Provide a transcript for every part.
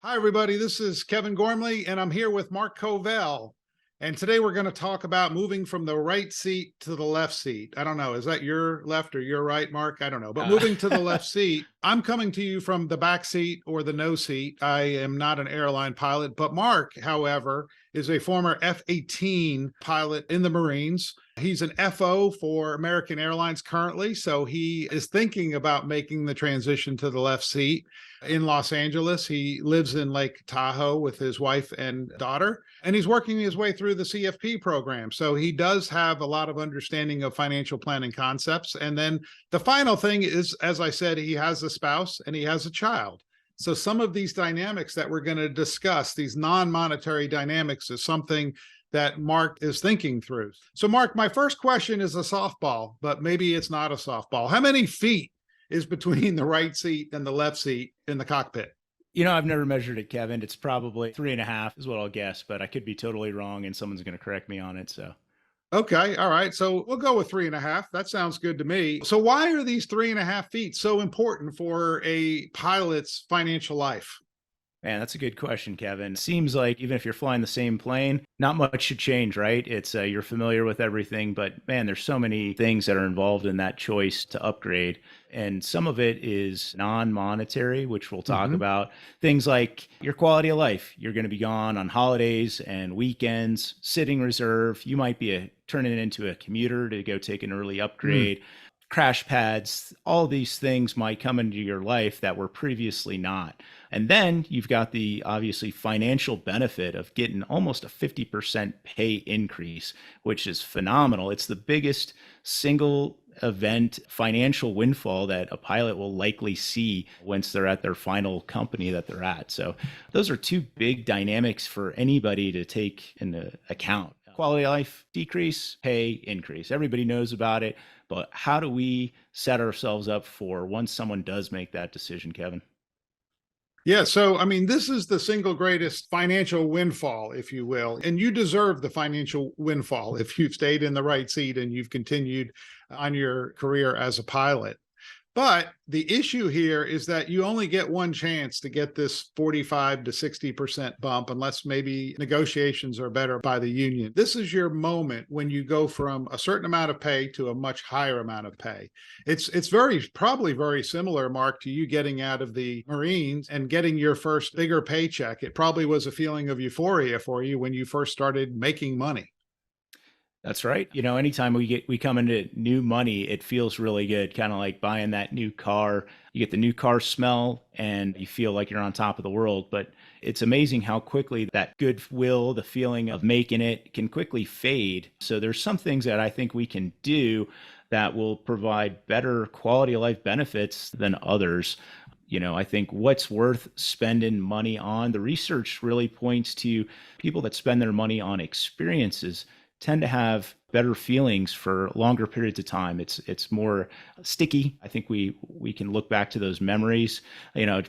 Hi, everybody. This is Kevin Gormley, and I'm here with Mark Covell. And today we're going to talk about moving from the right seat to the left seat. I don't know. Is that your left or your right, Mark? I don't know. But Uh, moving to the left seat, I'm coming to you from the back seat or the no seat. I am not an airline pilot, but Mark, however, is a former F-18 pilot in the Marines. He's an FO for American Airlines currently, so he is thinking about making the transition to the left seat in Los Angeles. He lives in Lake Tahoe with his wife and daughter, and he's working his way through the CFP program. So he does have a lot of understanding of financial planning concepts. And then the final thing is, as I said, he has a spouse and he has a child. So some of these dynamics that we're going to discuss, these non-monetary dynamics, is something that Mark is thinking through. So Mark, my first question is a softball, but maybe it's not a softball. How many feet is between the right seat and the left seat in the cockpit? I've never measured it, Kevin. It's probably 3.5 is what I'll guess, but I could be totally wrong and someone's going to correct me on it. So, Okay. All right. So we'll go with 3.5. That sounds good to me. So why are these 3.5 feet so important for a pilot's financial life? man, that's a good question, Kevin. Seems like even if you're flying the same plane, not much should change, right? It's you're familiar with everything, but man, there's so many things that are involved in that choice to upgrade. And some of it is non-monetary, which we'll talk Hmm. about. Things like your quality of life. You're going to be gone on holidays and weekends, sitting reserve. You might be turning it into a commuter to go take an early upgrade. Crash pads, all these things might come into your life that were previously not. And then you've got the obviously financial benefit of getting almost a 50% pay increase, which is phenomenal. It's the biggest single event financial windfall that a pilot will likely see once they're at their final company that they're at. So those are two big dynamics for anybody to take into account. Quality of life decrease, pay increase. Everybody knows about it, but how do we set ourselves up for once someone does make that decision, Kevin? Yeah. So, I mean, this is the single greatest financial windfall, if you will, and you deserve the financial windfall if you've stayed in the right seat and you've continued on your career as a pilot. But the issue here is that you only get one chance to get this 45 to 60% bump unless maybe negotiations are better by the union. This is your moment when you go from a certain amount of pay to a much higher amount of pay. It's probably very similar, Mark, to you getting out of the Marines and getting your first bigger paycheck. It probably was a feeling of euphoria for you when you first started making money. That's right. Anytime we come into new money, it feels really good, kind of like buying that new car. You get the new car smell and you feel like you're on top of the world, but it's amazing how quickly that goodwill, the feeling of making it can quickly fade. So there's some things that I think we can do that will provide better quality of life benefits than others. I think what's worth spending money on, the research really points to people that spend their money on experiences tend to have better feelings for longer periods of time. It's more sticky. I think we can look back to those memories.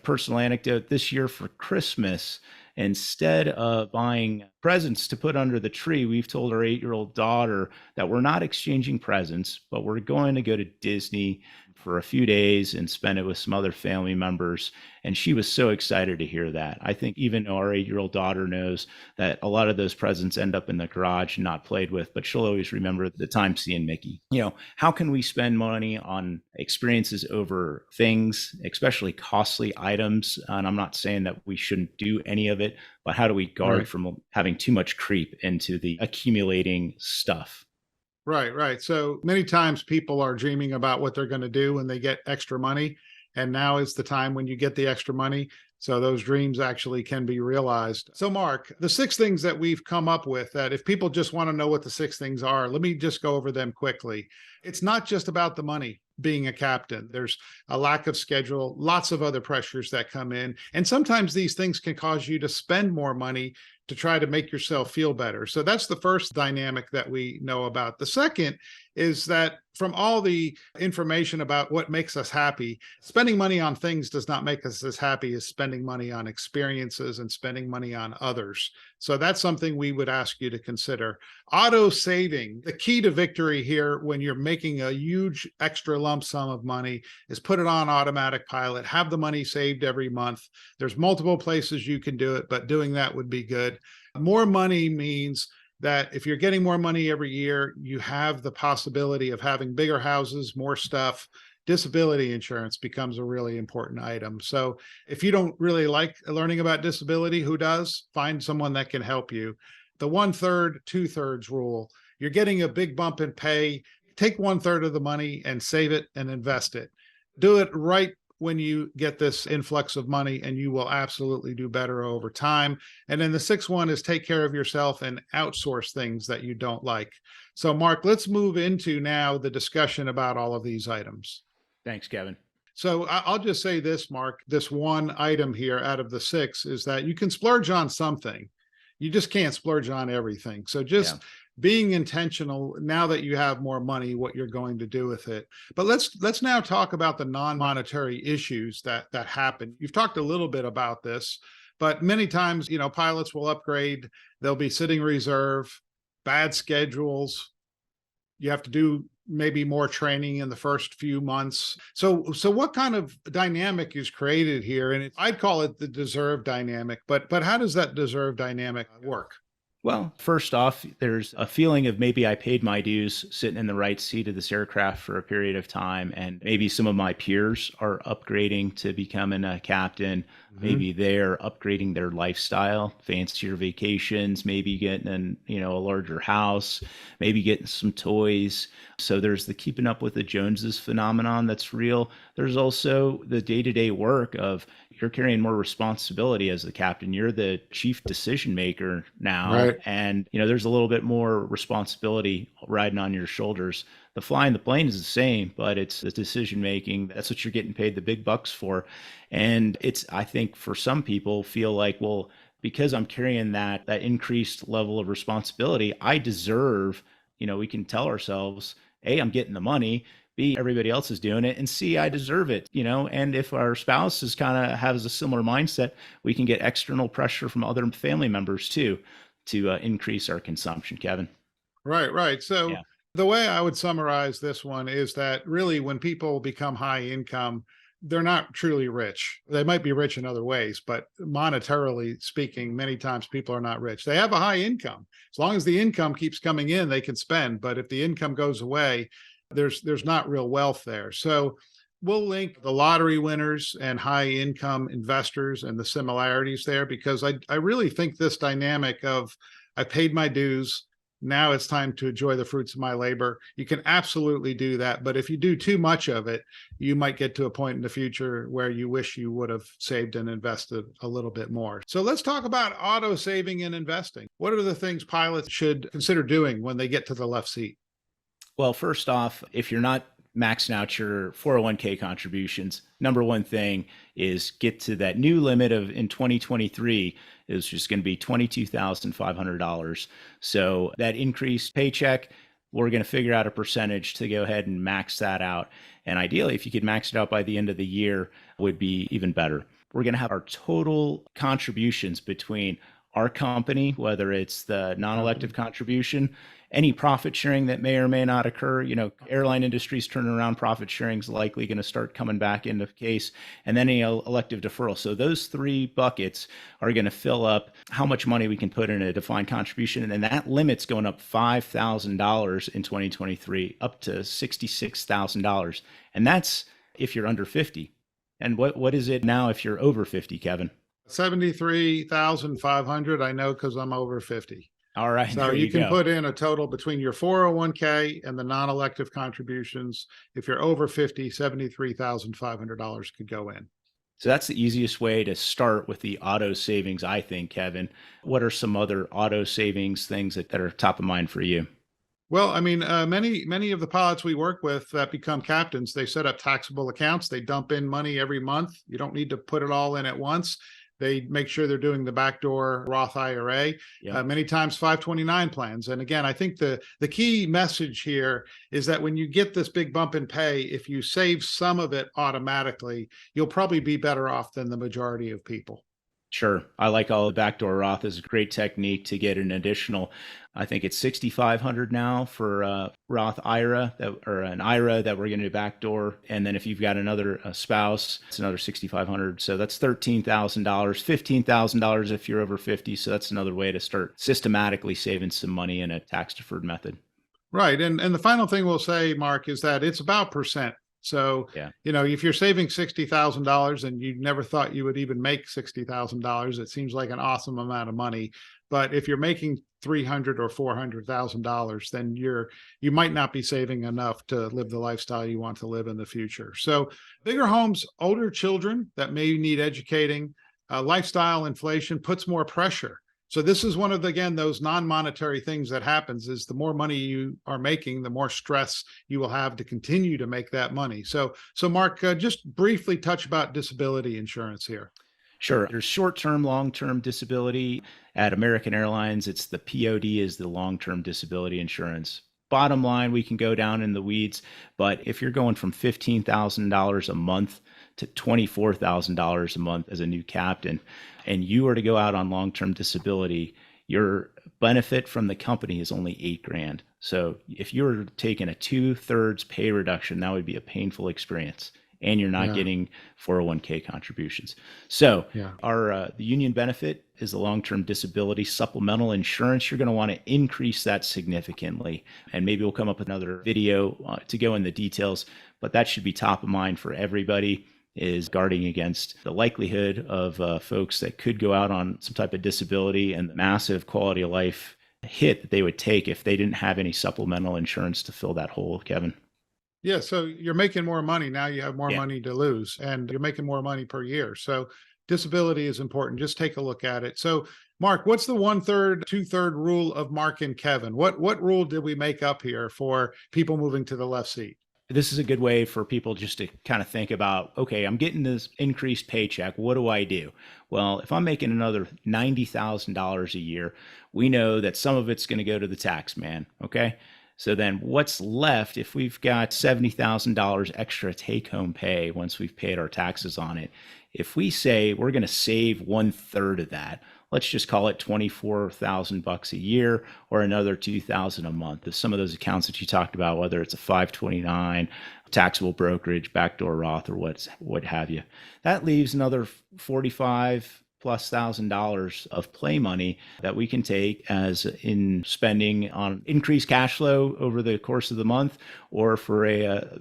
Personal anecdote, this year for Christmas, instead of buying presents to put under the tree, we've told our 8-year-old daughter that we're not exchanging presents, but we're going to go to Disney for a few days and spend it with some other family members. And she was so excited to hear that. I think even our 8-year-old daughter knows that a lot of those presents end up in the garage and not played with, but she'll always remember the time seeing Mickey. How can we spend money on experiences over things, especially costly items? And I'm not saying that we shouldn't do any of it, but how do we guard Right. from having too much creep into the accumulating stuff? Right, right. So many times people are dreaming about what they're going to do when they get extra money. And now is the time when you get the extra money. So those dreams actually can be realized. So, Mark, the 6 things that we've come up with, that if people just want to know what the 6 things are, let me just go over them quickly. It's not just about the money being a captain. There's a lack of schedule, lots of other pressures that come in. And sometimes these things can cause you to spend more money to try to make yourself feel better. So that's the first dynamic that we know about. The second is that from all the information about what makes us happy, spending money on things does not make us as happy as spending money on experiences and spending money on others. So that's something we would ask you to consider. Auto saving, the key to victory here when you're making a huge extra lump sum of money is put it on automatic pilot, have the money saved every month. There's multiple places you can do it, but doing that would be good. More money means that if you're getting more money every year, you have the possibility of having bigger houses, more stuff. Disability insurance becomes a really important item. So if you don't really like learning about disability, who does? Find someone that can help you. The 1/3, 2/3 rule. You're getting a big bump in pay. Take 1/3 of the money and save it and invest it. Do it right when you get this influx of money, and you will absolutely do better over time. And then the sixth one is take care of yourself and outsource things that you don't like. So Mark, let's move into now the discussion about all of these items. Thanks, Kevin. So I'll just say this, Mark, this one item here out of the six is that you can splurge on something. You just can't splurge on everything. So just being intentional now that you have more money, what you're going to do with it. But let's now talk about the non-monetary issues that happen. You've talked a little bit about this, but many times, pilots will upgrade. They'll be sitting reserve, bad schedules. You have to do maybe more training in the first few months. So what kind of dynamic is created here? And I'd call it the deserve dynamic, but how does that deserve dynamic work? Well, first off, there's a feeling of maybe I paid my dues sitting in the right seat of this aircraft for a period of time. And maybe some of my peers are upgrading to becoming a captain. Maybe they're upgrading their lifestyle, fancier vacations, maybe getting a larger house, maybe getting some toys. So there's the keeping up with the Joneses phenomenon that's real. There's also the day-to-day work of you're carrying more responsibility as the captain. You're the chief decision maker now. Right. And, there's a little bit more responsibility riding on your shoulders. The flying the plane is the same, but it's the decision making. That's what you're getting paid the big bucks for. And I think for some people feel like, well, because I'm carrying that increased level of responsibility, I deserve, we can tell ourselves, A, I'm getting the money. B, everybody else is doing it, and C, I deserve it, and if our spouse is kind of has a similar mindset, we can get external pressure from other family members too, to increase our consumption, Kevin. Right. So the way I would summarize this one is that really when people become high income, they're not truly rich. They might be rich in other ways, but monetarily speaking, many times people are not rich. They have a high income. As long as the income keeps coming in, they can spend. But if the income goes away, there's not real wealth there. So we'll link the lottery winners and high income investors and the similarities there, because I really think this dynamic of I paid my dues, now it's time to enjoy the fruits of my labor. You can absolutely do that. But if you do too much of it, you might get to a point in the future where you wish you would have saved and invested a little bit more. So let's talk about auto saving and investing. What are the things pilots should consider doing when they get to the left seat? Well, first off, if you're not maxing out your 401k contributions, number one thing is get to that new limit of in 2023 is just going to be $22,500. So that increased paycheck, we're going to figure out a percentage to go ahead and max that out. And ideally, if you could max it out by the end of the year, would be even better. We're going to have our total contributions between our company, whether it's the non-elective contribution, any profit sharing that may or may not occur. Airline industry's turning around, profit sharing is likely going to start coming back into case, and then any elective deferral. So those three buckets are going to fill up how much money we can put in a defined contribution. And that limit's going up $5,000 in 2023, up to $66,000. And that's if you're under 50. And what is it now if you're over 50, Kevin? 73,500. I know because I'm over 50. All right. So you can put in a total between your 401k and the non-elective contributions. If you're over 50, $73,500 could go in. So that's the easiest way to start with the auto savings, I think, Kevin. What are some other auto savings things that are top of mind for you? Well, I mean, many of the pilots we work with that become captains, they set up taxable accounts. They dump in money every month. You don't need to put it all in at once. They make sure they're doing the backdoor Roth IRA, Yep. many times 529 plans. And again, I think the key message here is that when you get this big bump in pay, if you save some of it automatically, you'll probably be better off than the majority of people. Sure. I like all the backdoor Roth is a great technique to get an additional, I think it's 6,500 now for Roth IRA that, or an IRA that we're going to backdoor. And then if you've got another spouse, it's another 6,500. So that's $13,000, $15,000 if you're over 50. So that's another way to start systematically saving some money in a tax deferred method. Right. And the final thing we'll say, Mark, is that it's about percent. So, Yeah. if you're saving $60,000 and you never thought you would even make $60,000, it seems like an awesome amount of money. But if you're making $300,000 or $400,000, then you might not be saving enough to live the lifestyle you want to live in the future. So, bigger homes, older children that may need educating, lifestyle inflation puts more pressure. So this is one of again, those non-monetary things that happens is the more money you are making, the more stress you will have to continue to make that money. So Mark, just briefly touch about disability insurance here. Sure. There's short-term, long-term disability. At American Airlines, it's the POD is the long-term disability insurance. Bottom line, we can go down in the weeds, but if you're going from $15,000 a month to $24,000 a month as a new captain, and you are to go out on long-term disability, your benefit from the company is only $8,000. So if you're taking a 2/3 pay reduction, that would be a painful experience. And you're not Yeah. getting 401k contributions. So Yeah. our the union benefit is the long-term disability supplemental insurance. You're going to want to increase that significantly. And maybe we'll come up with another video to go in the details, but that should be top of mind for everybody, is guarding against the likelihood of folks that could go out on some type of disability and the massive quality of life hit that they would take if they didn't have any supplemental insurance to fill that hole, Kevin. Yeah, so you're making more money now, you have more Yeah. money to lose, and you're making more money per year. So disability is important. Just take a look at it. So Mark, what's the 1/3, 2/3 rule of Mark and Kevin? What rule did we make up here for people moving to the left seat? This is a good way for people just to kind of think about, okay, I'm getting this increased paycheck. What do I do? Well, if I'm making another $90,000 a year, we know that some of it's going to go to the tax man. Okay. So then what's left if we've got $70,000 extra take home pay once we've paid our taxes on it? If we say we're going to save 1/3 of that, let's just call it 24,000 bucks a year or another 2,000 a month. If some of those accounts that you talked about, whether it's a 529, taxable brokerage, backdoor Roth, or what have you, that leaves another 45 plus $1,000 of play money that we can take as in spending on increased cash flow over the course of the month, or for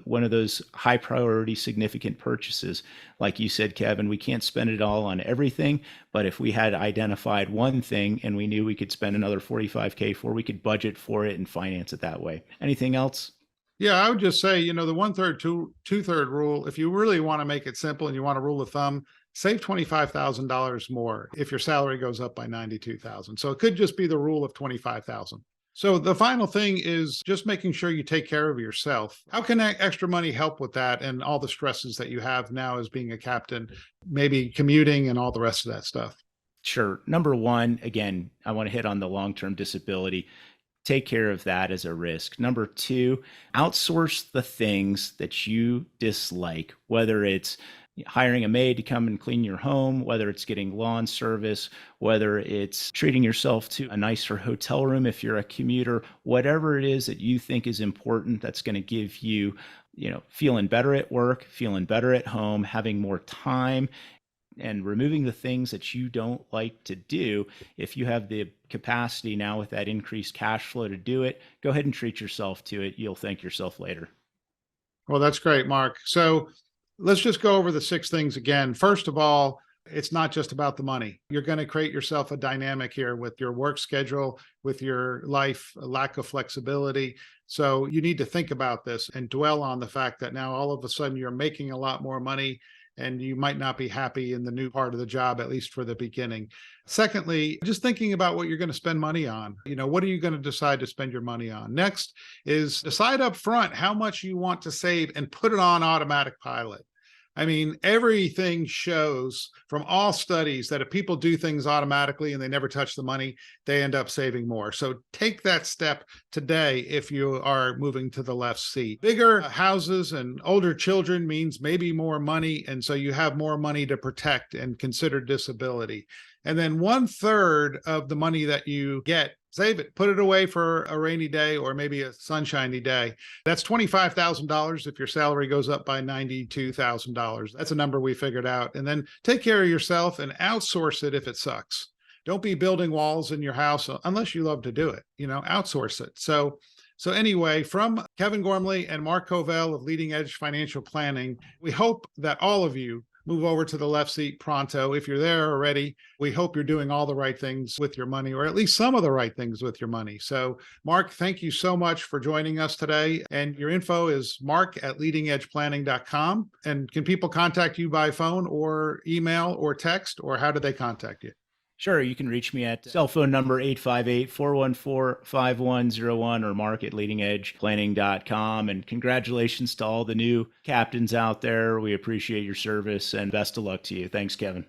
one of those high priority significant purchases. Like you said, Kevin, we can't spend it all on everything, but if we had identified one thing and we knew we could spend another 45K for, we could budget for it and finance it that way. Anything else? Yeah, I would just say, the 1/3, 2/3 rule, if you really want to make it simple and you want a rule of thumb, save $25,000 more if your salary goes up by 92,000. So it could just be the rule of 25,000. So the final thing is just making sure you take care of yourself. How can that extra money help with that and all the stresses that you have now as being a captain, maybe commuting and all the rest of that stuff? Sure. Number one, again, I want to hit on the long-term disability. Take care of that as a risk. Number two, outsource the things that you dislike, whether it's hiring a maid to come and clean your home, whether it's getting lawn service, whether it's treating yourself to a nicer hotel room if you're a commuter, whatever it is that you think is important that's going to give you, feeling better at work, feeling better at home, having more time, and removing the things that you don't like to do. If you have the capacity now with that increased cash flow to do it, go ahead and treat yourself to it. You'll thank yourself later. Well, that's great, Mark. So let's just go over the 6 things again. First of all, it's not just about the money. You're going to create yourself a dynamic here with your work schedule, with your life, a lack of flexibility. So you need to think about this and dwell on the fact that now all of a sudden you're making a lot more money and you might not be happy in the new part of the job, at least for the beginning. Secondly, just thinking about what you're going to spend money on. What are you going to decide to spend your money on? Next is decide up front how much you want to save and put it on automatic pilot. I mean, everything shows from all studies that if people do things automatically and they never touch the money, they end up saving more. So take that step today if you are moving to the left seat. Bigger houses and older children means maybe more money. And so you have more money to protect and consider disability. And then 1/3 of the money that you get, save it, put it away for a rainy day or maybe a sunshiny day. That's $25,000 if your salary goes up by $92,000. That's a number we figured out. And then take care of yourself and outsource it if it sucks. Don't be building walls in your house unless you love to do it, outsource it. So anyway, from Kevin Gormley and Mark Covell of Leading Edge Financial Planning, we hope that all of you move over to the left seat pronto. If you're there already, we hope you're doing all the right things with your money, or at least some of the right things with your money. So, Mark, thank you so much for joining us today. And your info is mark@leadingedgeplanning.com. And can people contact you by phone or email or text, or how do they contact you? Sure, you can reach me at cell phone number 858-414-5101 or mark@leadingedgeplanning.com. And congratulations to all the new captains out there. We appreciate your service and best of luck to you. Thanks, Kevin.